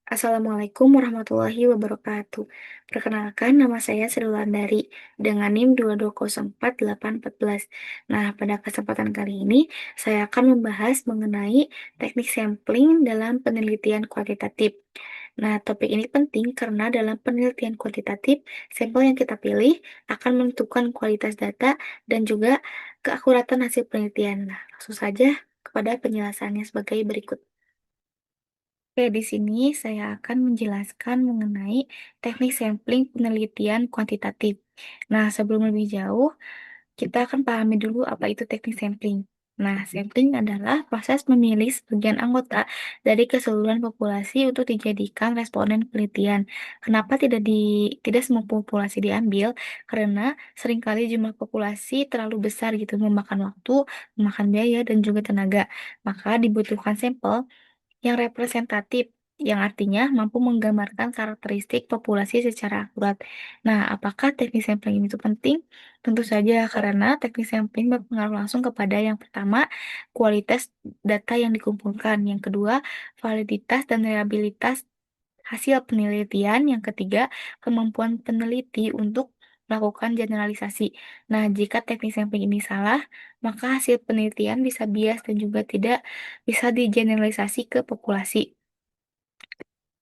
Assalamualaikum warahmatullahi wabarakatuh. Perkenalkan, nama saya Sri Wulandari dengan NIM 2204814. Nah, pada kesempatan kali ini saya akan membahas mengenai teknik sampling dalam penelitian kuantitatif. Nah, topik ini penting karena dalam penelitian kuantitatif, sampel yang kita pilih akan menentukan kualitas data dan juga keakuratan hasil penelitian. Nah, langsung saja kepada penjelasannya sebagai berikut. Oke, di sini saya akan menjelaskan mengenai teknik sampling penelitian kuantitatif. Nah, sebelum lebih jauh, kita akan pahami dulu apa itu teknik sampling. Nah, sampling adalah proses memilih sebagian anggota dari keseluruhan populasi untuk dijadikan responden penelitian. Kenapa tidak semua populasi diambil? Karena seringkali jumlah populasi terlalu besar gitu, memakan waktu, memakan biaya, dan juga tenaga. Maka dibutuhkan sampel yang representatif, yang artinya mampu menggambarkan karakteristik populasi secara akurat. Nah, apakah teknik sampling itu penting? Tentu saja, karena teknik sampling berpengaruh langsung kepada yang pertama, kualitas data yang dikumpulkan, yang kedua, validitas dan reliabilitas hasil penelitian, yang ketiga, kemampuan peneliti untuk melakukan generalisasi. Nah, jika teknik sampling ini salah, maka hasil penelitian bisa bias dan juga tidak bisa digeneralisasi ke populasi.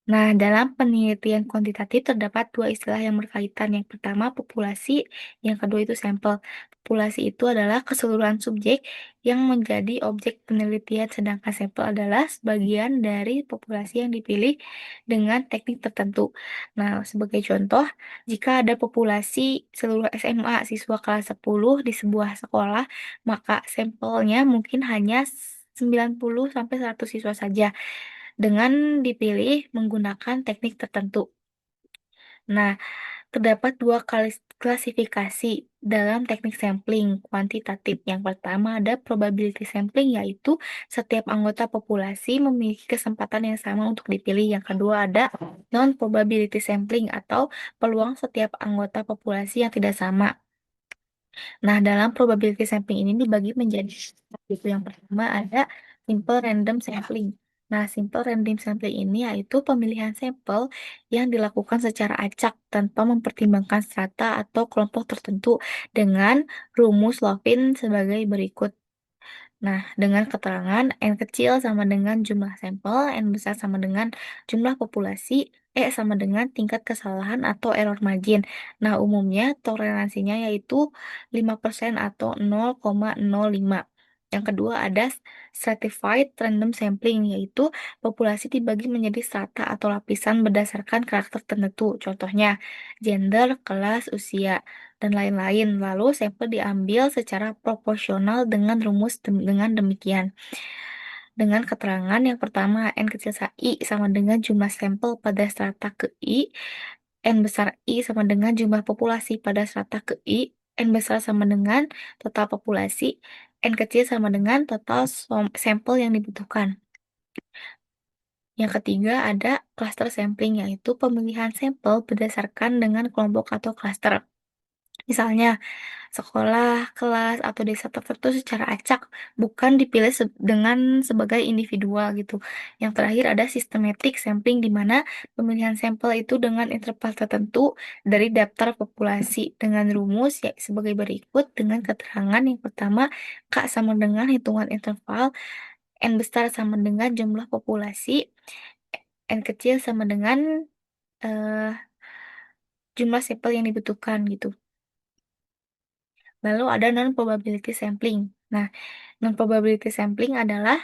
Nah, dalam penelitian kuantitatif terdapat dua istilah yang berkaitan. Yang pertama, populasi, yang kedua itu sampel. Populasi itu adalah keseluruhan subjek yang menjadi objek penelitian, sedangkan sampel adalah sebagian dari populasi yang dipilih dengan teknik tertentu. Nah, sebagai contoh, jika ada populasi seluruh SMA siswa kelas 10 di sebuah sekolah, maka sampelnya mungkin hanya 90 sampai 100 siswa saja dengan dipilih menggunakan teknik tertentu. Nah, terdapat dua kali klasifikasi dalam teknik sampling kuantitatif. Yang pertama ada probability sampling, yaitu setiap anggota populasi memiliki kesempatan yang sama untuk dipilih. Yang kedua ada non-probability sampling atau peluang setiap anggota populasi yang tidak sama. Nah, dalam probability sampling ini dibagi menjadi gitu. Yang pertama ada simple random sampling. Nah, simple random sampling ini yaitu pemilihan sampel yang dilakukan secara acak tanpa mempertimbangkan strata atau kelompok tertentu dengan rumus Lopin sebagai berikut. Nah, dengan keterangan N kecil sama dengan jumlah sampel, N besar sama dengan jumlah populasi, E sama dengan tingkat kesalahan atau error margin. Nah, umumnya toleransinya yaitu 5% atau 0,05. Yang kedua ada stratified random sampling, yaitu populasi dibagi menjadi strata atau lapisan berdasarkan karakter tertentu. Contohnya, gender, kelas, usia dan lain-lain. Lalu sampel diambil secara proporsional dengan dengan demikian. Dengan keterangan yang pertama, N kecil I sama dengan jumlah sampel pada strata ke I, N besar I sama dengan jumlah populasi pada strata ke I, N besar sama dengan total populasi, N kecil sama dengan total sampel yang dibutuhkan. Yang ketiga ada cluster sampling, yaitu pemilihan sampel berdasarkan dengan kelompok atau cluster. Misalnya, sekolah, kelas, atau desa tertentu secara acak, bukan dipilih dengan sebagai individual gitu. Yang terakhir ada systematic sampling, di mana pemilihan sampel itu dengan interval tertentu dari daftar populasi dengan rumus ya sebagai berikut dengan keterangan yang pertama, K sama dengan hitungan interval, N besar sama dengan jumlah populasi, N kecil sama dengan eh, jumlah sampel yang dibutuhkan gitu. Lalu ada non-probability sampling. Nah, non-probability sampling adalah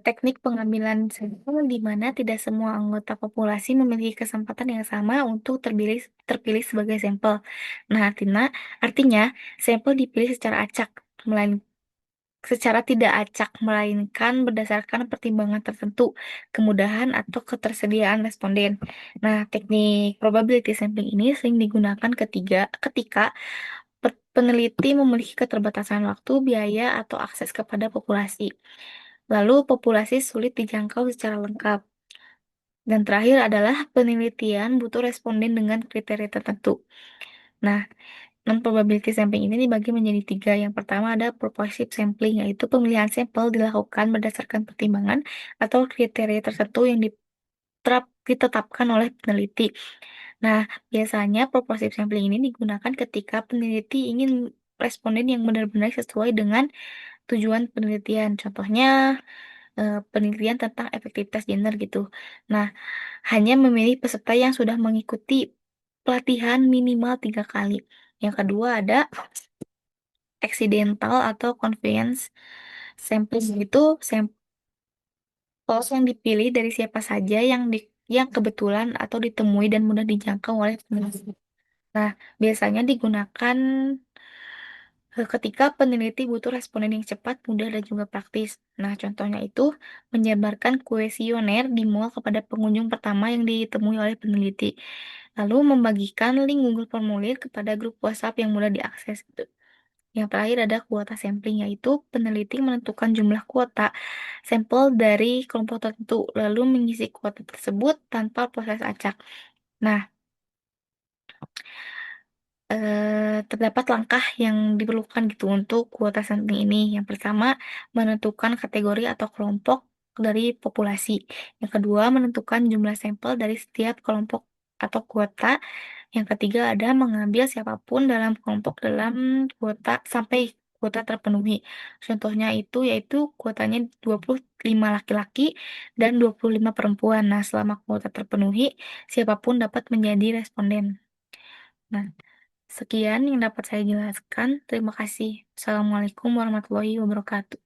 teknik pengambilan sampel di mana tidak semua anggota populasi memiliki kesempatan yang sama untuk terpilih sebagai sampel. Nah, artinya sampel dipilih secara acak, secara tidak acak, melainkan berdasarkan pertimbangan tertentu, kemudahan atau ketersediaan responden. Nah, teknik probability sampling ini sering digunakan ketika peneliti memiliki keterbatasan waktu, biaya, atau akses kepada populasi. Lalu, populasi sulit dijangkau secara lengkap. Dan terakhir adalah penelitian butuh responden dengan kriteria tertentu. Nah, Non-probability sampling ini dibagi menjadi tiga. Yang pertama ada purposive sampling, yaitu pemilihan sampel dilakukan berdasarkan pertimbangan atau kriteria tertentu yang ditetapkan oleh peneliti. Nah, biasanya purposive sampling ini digunakan ketika peneliti ingin responden yang benar-benar sesuai dengan tujuan penelitian. Contohnya, penelitian tentang efektivitas gender gitu. Nah, hanya memilih peserta yang sudah mengikuti pelatihan minimal 3 kali. Yang kedua ada accidental atau convenience sampling, itu sampel yang dipilih dari siapa saja yang kebetulan atau ditemui dan mudah dijangkau oleh peneliti. Nah, biasanya digunakan ketika peneliti butuh responden yang cepat, mudah, dan juga praktis. Nah, contohnya itu menyebarkan kuesioner di mall kepada pengunjung pertama yang ditemui oleh peneliti. Lalu membagikan link Google Formulir kepada grup WhatsApp yang mudah diakses gitu. Yang terakhir ada kuota sampling, yaitu peneliti menentukan jumlah kuota sampel dari kelompok tertentu, lalu mengisi kuota tersebut tanpa proses acak. Nah, terdapat langkah yang diperlukan gitu untuk kuota sampling ini. Yang pertama, menentukan kategori atau kelompok dari populasi. Yang kedua, menentukan jumlah sampel dari setiap kelompok atau kuota. Yang ketiga ada mengambil siapapun dalam kelompok dalam kuota sampai kuota terpenuhi. Contohnya itu yaitu kuotanya 25 laki-laki dan 25 perempuan. Nah, selama kuota terpenuhi, siapapun dapat menjadi responden. Nah, sekian yang dapat saya jelaskan. Terima kasih. Assalamualaikum warahmatullahi wabarakatuh.